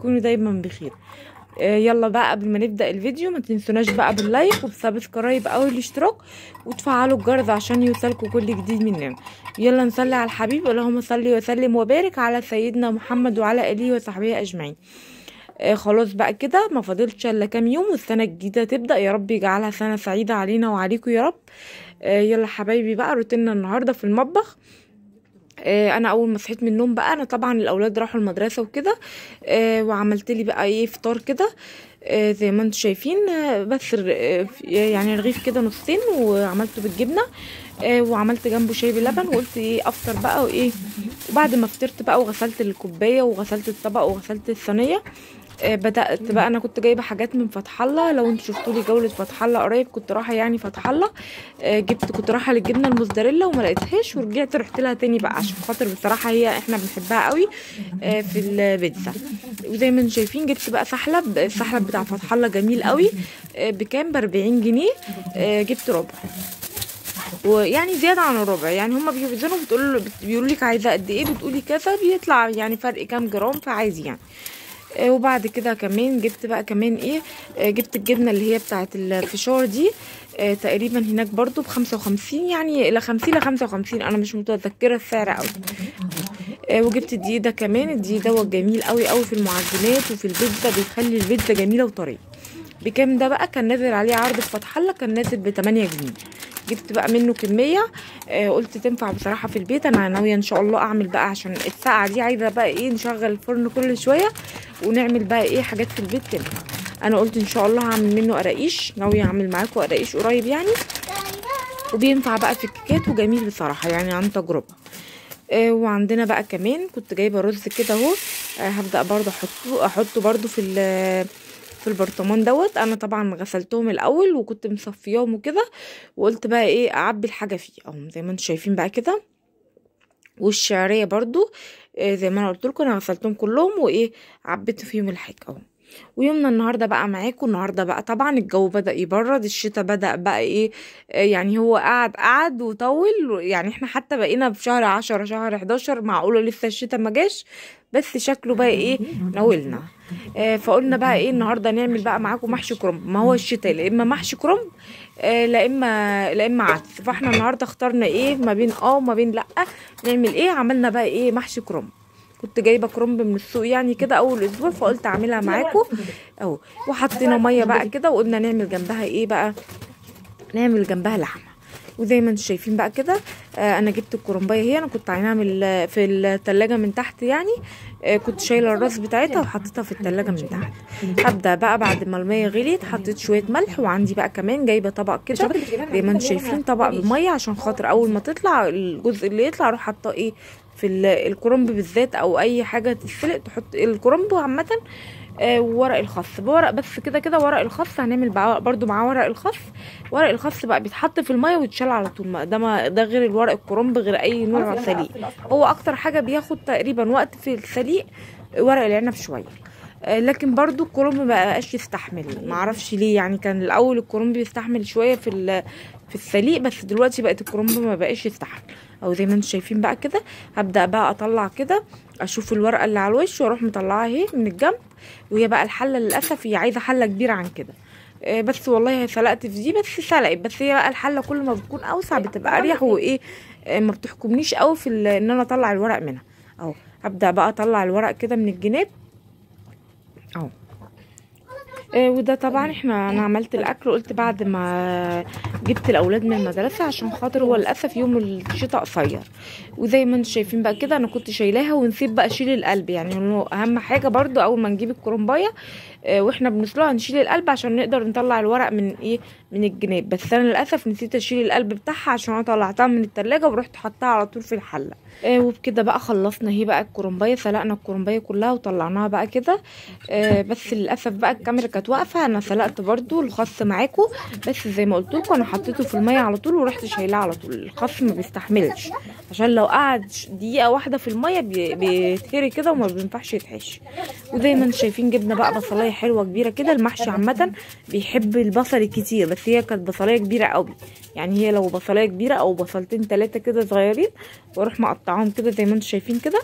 تكونوا دايما بخير. يلا بقى قبل ما نبدأ الفيديو ما تنسوناش بقى باللايك وبسبسكرايب او الاشتراك وتفعلوا الجرس عشان يوصلكوا كل جديد مننا. يلا نصلي على الحبيب، اللهم صل وسلم وبارك على سيدنا محمد وعلى اله وصحبه اجمعين. خلاص بقى كده ما فاضلش الا كام يوم والسنه الجديده تبدا، يا رب يجعلها سنه سعيده علينا وعليكم يا رب. يلا حبايبي بقى روتيننا النهارده في المطبخ. انا اول ما صحيت من النوم بقى، انا طبعا الاولاد راحوا المدرسه وكده، وعملت لي بقى ايه فطار كده زي ما انتم شايفين، بس يعني رغيف كده نصين وعملته بالجبنه، وعملت جنبه شاي بلبن، وقلت ايه افطر بقى وايه. وبعد ما فطرت بقى وغسلت الكوبايه وغسلت الطبق وغسلت الصينيه، بدات بقى. انا كنت جايبه حاجات من فتح الله، لو انتوا شفتوا لي جوله فتح الله قريب كنت رايحه يعني فتح الله، كنت رايحه للجبنه الموزاريلا وما لقيتهاش، ورجعت رحت لها تاني بقى عشان خاطر بصراحه هي احنا بنحبها قوي في البيتزا. وزي ما انتم شايفين جبت بقى السحلب بتاع فتح الله جميل قوي، بكام؟ ب40 جنيه. جبت ربع، ويعني زياده عن الربع، يعني هما بيوزنوا بيقولوا لك عايزه قد ايه، بتقولي كذا بيطلع يعني فرق كام جرام فعايز يعني. وبعد كده كمان جبت بقى كمان ايه، جبت الجبنه اللي هي بتاعه الفشار دي، تقريبا هناك برضو ب55، يعني الى 50 ل 55، انا مش متذكره السعر قوي. وجبت الدقيق ده كمان، الدقيق دوت جميل قوي قوي في المعجنات وفي البيتزا، بيخلي البيتزا جميله وطريه. بكام ده بقى؟ كان نازل عليه عرض في فتح الله، كان نازل ب8 جنيه. جبت بقى منه كميه، قلت تنفع بصراحه في البيت. انا ناويه ان شاء الله اعمل بقى عشان الساعه دي، عايزه بقى ايه نشغل الفرن كل شويه ونعمل بقى ايه حاجات في البيت تنفع. انا قلت ان شاء الله هعمل منه قراقيش، ناويه اعمل معاكم قراقيش قريب يعني، وبينفع بقى في الكيكات وجميل بصراحه يعني عن تجربه. وعندنا بقى كمان كنت جايبه رز كده اهو، هبدا برضه احطه برضه في البرطمان دوت. انا طبعا غسلتهم الاول وكنت مصفياهم وكده، وقلت بقى ايه اعبي الحاجه فيه اهو زي ما انتم شايفين بقى كده. والشعريه برضو زي ما انا قلت لكم انا غسلتهم كلهم وايه عبيت فيهم الحاجه اهو. ويومنا النهارده بقى معاكم، النهارده بقى طبعا الجو بدأ يبرد، الشتاء بدأ بقى ايه، يعني هو قعد وطول، يعني احنا حتى بقينا في شهر 10 شهر 11، معقوله لسه الشتاء ما جاش، بس شكله بقى ايه ناولنا. فقلنا بقى ايه النهارده نعمل بقى معاكم محشي كرنب. ما هو الشتاء لا اما محشي كرنب لا اما عدس، فاحنا النهارده اخترنا ايه ما بين وما بين لا، نعمل ايه. عملنا بقى ايه محشي كرنب. كنت جايبه كرنب من السوق يعني كده اول اسبوع، فقلت اعملها معاكم اهو. وحطينا ميه بقى كده وقلنا نعمل جنبها ايه بقى، نعمل جنبها لحمه. وزي ما انتم شايفين بقى كده، انا جبت الكرنبايه هي، انا كنت عينها في التلاجة من تحت يعني، كنت شايله الراس بتاعتها وحطيتها في التلاجة من تحت. هبدا بقى بعد ما الميه غليت حطيت شويه ملح، وعندي بقى كمان جايبه طبق كده زي ما انتم شايفين، طبق بميه عشان خاطر اول ما تطلع الجزء اللي يطلع اروح حاطاه ايه في الكرنب بالذات، او اي حاجه تتسلق تحط الكرنب عامه. وورق الخس بورق بس كده ورق الخس هنعمل برضو مع ورق الخس. ورق الخس بقى بيتحط في الميه ويتشال على طول، ده غير الورق الكرنب غير اي نوع سليق. هو اكتر حاجه بياخد تقريبا وقت في السليق ورق العنب شويه، لكن برضو الكرنب ما بقاش يستحمل، معرفش ليه يعني. كان الاول الكرنب بيستحمل شويه في السليق، بس دلوقتي بقت الكرنب ما بقاش يستحمل. او زي ما انتم شايفين بقى كده، هبدا بقى اطلع كده اشوف الورقه اللي على الوش واروح مطلعها اهي من الجنب. وهي بقى الحله للاسف هي عايزه حله كبيره عن كده، بس والله سلقت في دي بس سلقت، بس هي بقى الحله كل ما بتكون اوسع بتبقى اريح وايه، ما بتحكمنيش قوي في ان انا اطلع الورق منها اهو. هبدا بقى اطلع الورق كده من الجناب اهو. وده طبعا انا عملت الاكل، قلت بعد ما جبت الاولاد من المدرسه عشان خاطر هو للاسف يوم الشتاء قصير. وزي ما انتم شايفين بقى كده انا كنت شايلاها ونسيت بقى اشيل القلب، يعني اهم حاجه برضو اول ما نجيب الكرنبايه واحنا بنسلقها نشيل القلب عشان نقدر نطلع الورق من الجناب. بس انا للاسف نسيت اشيل القلب بتاعها عشان انا طلعتها من التلاجة ورحت حطها على طول في الحله. وبكده بقى خلصنا اهي بقى الكرنبايه، سلقنا الكرنبايه كلها وطلعناها بقى كده. بس للاسف بقى الكاميرا كانت واقفه، انا سلقت برضو الخس معاكم، بس زي ما قلت لكم انا حطيته في الميه على طول ورحت شايلاه على طول. الخس ما بيستحملش، عشان لو قعد دقيقه واحده في الميه بيتهري كده وما بينفعش يتحشي. وزي ما انتم شايفين جبنا بقى بصلايه حلوه كبيره كده. المحشي عامه بيحب البصل الكتير، بس بس هي كانت بصلايه كبيره قوي، يعني هي لو بصلايه كبيره او بصلتين 3 كده صغيرين، واروح مقطعاهم كده زي ما انتم شايفين كده.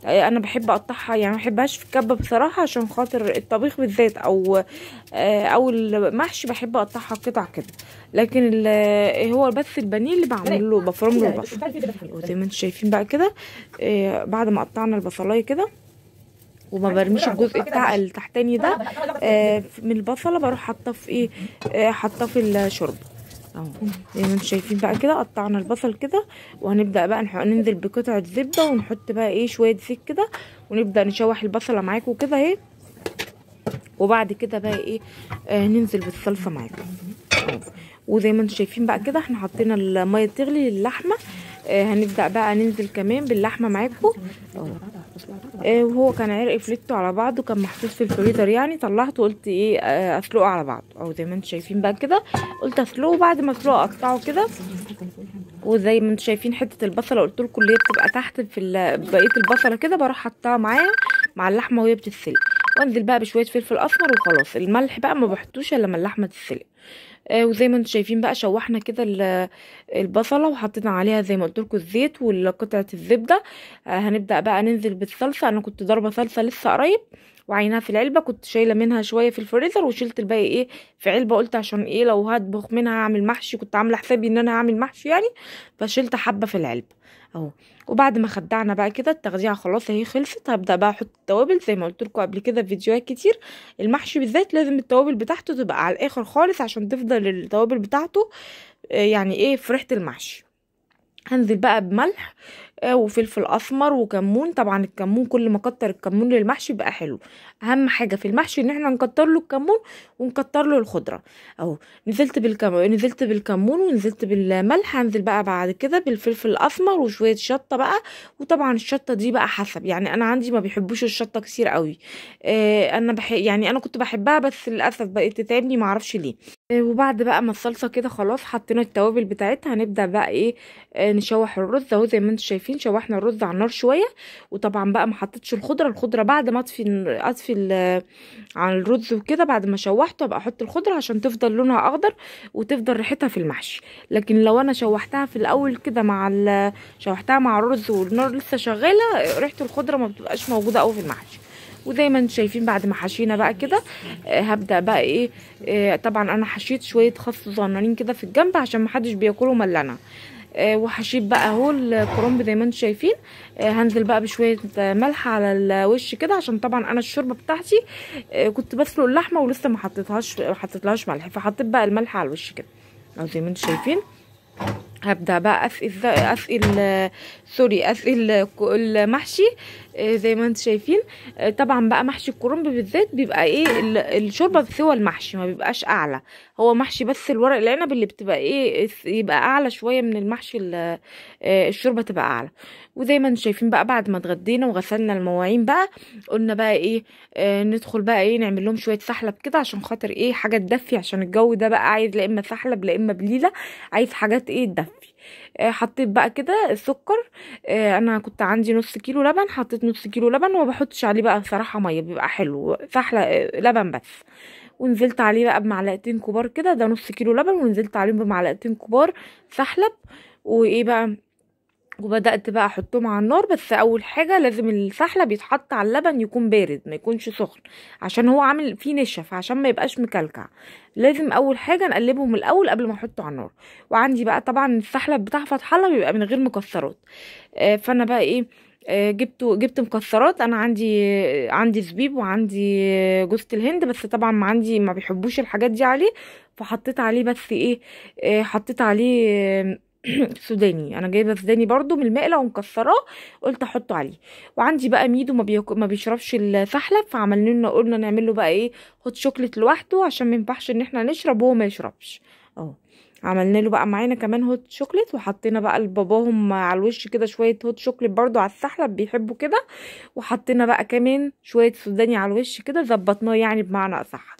انا بحب اقطعها، يعني ما بحبهاش في الكبه بصراحه، عشان خاطر الطبيخ بالذات او المحشي بحب اقطعها قطع كده. لكن هو بس البانيه اللي بعمل له بفرم له البصل. وزي ما انتم شايفين بقى كده بعد ما قطعنا البصلايه كده، وما برميش الجزء بتاع التحتاني ده من البصله، بروح حاطاه في ايه، حاطاه في الشوربه اهو. زي ما انتم شايفين بقى كده قطعنا البصل كده، وهنبدا بقى ننزل بقطعه زبده، ونحط بقى ايه شويه زيت كده، ونبدا نشوح البصله معاكم كده اهي. وبعد كده بقى ايه ننزل بالصلصه معاكم اهو. وزي ما انتم شايفين بقى كده احنا حطينا الميه تغلي للحمه، هنبدا بقى ننزل كمان باللحمه معاكم اهو. وهو كان عرق فليتو على بعضه، كان محطوط في الفريزر، يعني طلعته قلت ايه اسلقه على بعض او زي ما انتم شايفين بقى كده، قلت اسلقه. بعد ما اسلقه اقطعه كده. وزي ما انتم شايفين حته البصله قلت لكم اللي هي بتبقى تحت في بقيه البصله كده، بروح حطها معاها مع اللحمه وهي بتتسلق، وانزل بقى بشويه فلفل اسمر وخلاص. الملح بقى ما بحطوش الا لما اللحمه تتسلق. وزي ما انتم شايفين بقى شوحنا كده البصله، وحطينا عليها زي ما قلت لكم الزيت وقطعه الزبده. هنبدا بقى ننزل بالصلصه. انا كنت ضاربه صلصه لسه قريب وعينها في العلبه، كنت شايله منها شويه في الفريزر وشلت الباقي ايه في علبه، قلت عشان ايه لو هطبخ منها هعمل محشي، كنت عامله حسابي ان انا هعمل محشي يعني، فشلت حبه في العلبه اهو. وبعد ما خدعنا بقى كده التخديعه خلاص اهي خلصت، هبدا بقى احط التوابل زي ما قلت لكم قبل كده في فيديوهات كتير. المحشي بالذات لازم التوابل بتاعته تبقى على الاخر خالص، عشان تفضل التوابل بتاعته يعني ايه في ريحه المحشي. هنزل بقى بملح وفلفل اسمر وكمون. طبعا الكمون كل ما كتر الكمون للمحشي بقى حلو. اهم حاجه في المحشي ان احنا نكتر له الكمون ونكتر له الخضره اهو. نزلت بالكمون ونزلت بالملح. هنزل بقى بعد كده بالفلفل الاسمر وشويه شطه بقى. وطبعا الشطه دي بقى حسب، يعني انا عندي ما بيحبوش الشطه كتير قوي. انا يعني انا كنت بحبها بس للاسف بقت تتعبني معرفش ليه. وبعد بقى ما الصلصه كده خلاص حطينا التوابل بتاعتها، هنبدا بقى ايه نشوح الرز اهو. زي ما انتم شايفين شوحنا الرز على النار شويه. وطبعا بقى ما حطيتش الخضره بعد ما اطفي على الرز وكده، بعد ما شوحته ابقى احط الخضره عشان تفضل لونها اخضر وتفضل ريحتها في المحشي. لكن لو انا شوحتها في الاول كده شوحتها مع الرز والنار لسه شغاله، ريحه الخضره ما بتبقاش موجوده قوي في المحشي. وزي ما انتم شايفين بعد ما حشينا بقى كده هبدا بقى ايه طبعا انا حشيت شويه خس صغننين كده في الجنب عشان ما حدش بياكله ملنا. وحشيت بقى اهو الكرنب زي ما انتم شايفين. هنزل بقى بشويه ملح على الوش كده، عشان طبعا انا الشوربه بتاعتي كنت بسلق اللحمه ولسه ما حطيتلهاش ملح، فحطيت بقى الملح على الوش كده اهو زي ما انتم شايفين. هبدا بقى اسقي المحشي زي ما انتم شايفين. طبعا بقى محشي الكرنب بالذات بيبقى ايه الشوربه بسوى المحشي ما بيبقاش اعلى، هو محشي بس الورق العنب اللي بتبقى ايه يبقى اعلى شويه من المحشي الشوربه تبقى اعلى. وزي ما انتم شايفين بقى بعد ما اتغدينا وغسلنا المواعين بقى قلنا بقى ايه ندخل بقى ايه نعمل لهم شويه سحلب كده، عشان خاطر ايه حاجه تدفي، عشان الجو ده بقى عايز لا اما سحلب لا اما بليله، عايز حاجات ايه تدفي. حطيت بقى كده السكر. انا كنت عندي نص كيلو لبن، حطيت نص كيلو لبن وما بحطش عليه بقى بصراحه ميه، بيبقى حلو سحله لبن بس. ونزلت عليه بقى بمعلقتين كبار كده، ده نص كيلو لبن ونزلت عليهم بمعلقتين كبار سحلب. وايه بقى وبدأت بقى احطهم على النار. بس اول حاجة لازم السحلب يتحط على اللبن يكون بارد ما يكونش سخن، عشان هو عامل فيه نشف عشان ما يبقاش مكلكع. لازم اول حاجة نقلبهم الاول قبل ما احطه على النار. وعندي بقى طبعا السحلب بتاع فتح الله بيبقى من غير مكسرات. فانا بقى ايه جبت مكسرات. انا عندي زبيب وعندي جوز الهند، بس طبعا ما بيحبوش الحاجات دي عليه، فحطيت عليه بس ايه حطيت عليه سوداني. انا جايبه سوداني برضو من المقله ومكسراه، قلت احطه عليه. وعندي بقى ميدو ما بيشربش السحلب، قلنا نعمل له بقى ايه هوت شوكليت لوحده، عشان ما ينفعش ان احنا نشرب وهو ما يشربش اهو. عملنا له بقى معانا كمان هوت شوكليت، وحطينا بقى لباباهم على الوش كده شويه هوت شوكليت برضو على السحلب بيحبوا كده. وحطينا بقى كمان شويه سوداني على الوش كده، ظبطناه يعني بمعنى اصح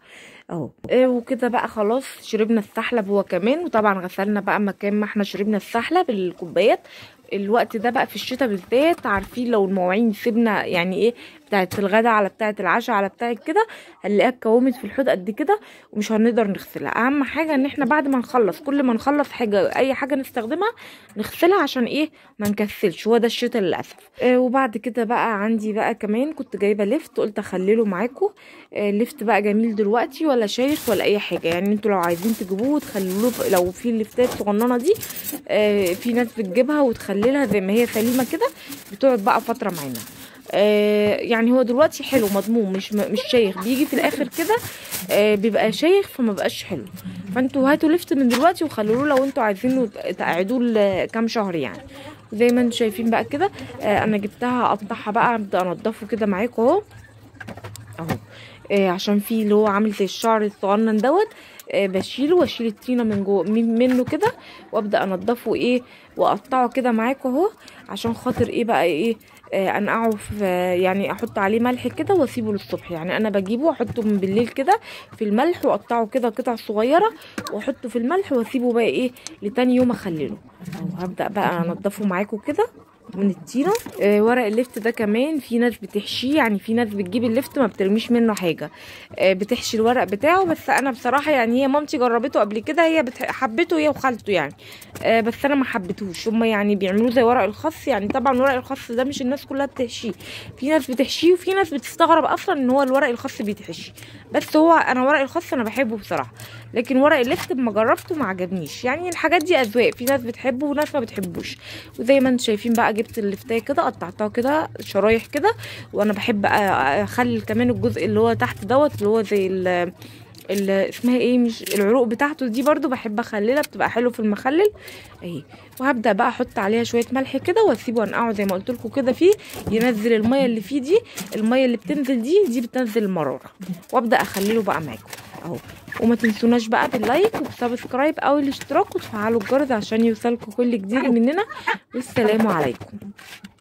اهو. وكده بقى خلاص شربنا السحلب هو كمان. وطبعا غسلنا بقى مكان ما احنا شربنا السحلب الكوبايات. الوقت ده بقى في الشتاء بالذات عارفين لو المواعين سيبنا يعني ايه بتاعت الغدا على بتاعت العشاء على بتاعت كده، هنلاقيها اتكومت في الحوض قد كده ومش هنقدر نغسلها. اهم حاجه ان احنا بعد ما نخلص، كل ما نخلص حاجه اي حاجه نستخدمها نغسلها، عشان ايه؟ ما نكسلش. هو ده الشتا للاسف. وبعد كده بقى عندي بقى كمان كنت جايبه ليفت، قلت اخليه معاكم. ليفت بقى جميل دلوقتي، ولا شايف ولا اي حاجه. يعني انتوا لو عايزين تجيبوه وتخلوه، لو في الليفتات الصغننه دي في ناس بتجيبها وتخللها زي ما هي سليمه كده، بتقعد بقى فتره معانا. يعني هو دلوقتي حلو مضمون، مش شايخ، بيجي في الاخر كده بيبقى شايخ فما بقاش حلو. فانتوا هاتوا ليفت من دلوقتي وخلوه لو انتوا عايزينه تقعدوه كام شهر يعني. زي ما انتوا شايفين بقى كده. انا جبتها اقطعها بقى، ابدا انضفه كده معاكم اهو. عشان فيه اللي هو عامل زي الشعر الصغنن دوت. بشيله واشيل الطينه من جوه منه كده، وابدا انضفه واقطعه كده معاكم اهو. عشان خاطر بقى انقعه في، يعني احط عليه ملح كده واسيبه للصبح. يعني انا بجيبه واحطه من بالليل كده في الملح، واقطعه كده قطع صغيره واحطه في الملح واسيبه بقى لتاني يوم اخلله. هبدا بقى انضفه معاكم كده من الطينه. ورق اللفت ده كمان في ناس بتحشيه، يعني في ناس بتجيب اللفت ما بترميش منه حاجه، بتحشي الورق بتاعه. بس انا بصراحه يعني هي مامتي جربته قبل كده، هي حبته هي وخالته يعني. بس انا ما حبيتهوش. هما يعني بيعملوه زي ورق الخاص. يعني طبعا ورق الخاص ده مش الناس كلها بتحشيه، في ناس بتحشيه وفي ناس بتستغرب اصلا ان هو الورق الخاص بيتحشي. بس هو انا ورق الخاص انا بحبه بصراحه، لكن ورق اللفت ما جربته ما عجبنيش. يعني الحاجات دي اذواق، في ناس بتحبه وناس ما بتحبوش. وزي ما انتم شايفين بقى جبت اللفتايه كده قطعتها كده شرايح كده. وانا بحب اخلي كمان الجزء اللي هو تحت دوت، اللي هو زي اسمها ايه، مش العروق بتاعته دي، برضو بحب اخللها، بتبقى حلو في المخلل اهي. وهبدا بقى احط عليها شويه ملح كده واسيبه انقعه زي ما قلت لكم كده فيه، ينزل الميه اللي فيه دي. الميه اللي بتنزل دي بتنزل المراره. وابدا اخلله بقى معاكم اهو. وما تنسوناش بقى باللايك وبسبسكرايب او الاشتراك، وتفعلوا الجرس عشان يوصلكم كل جديد مننا. والسلام عليكم.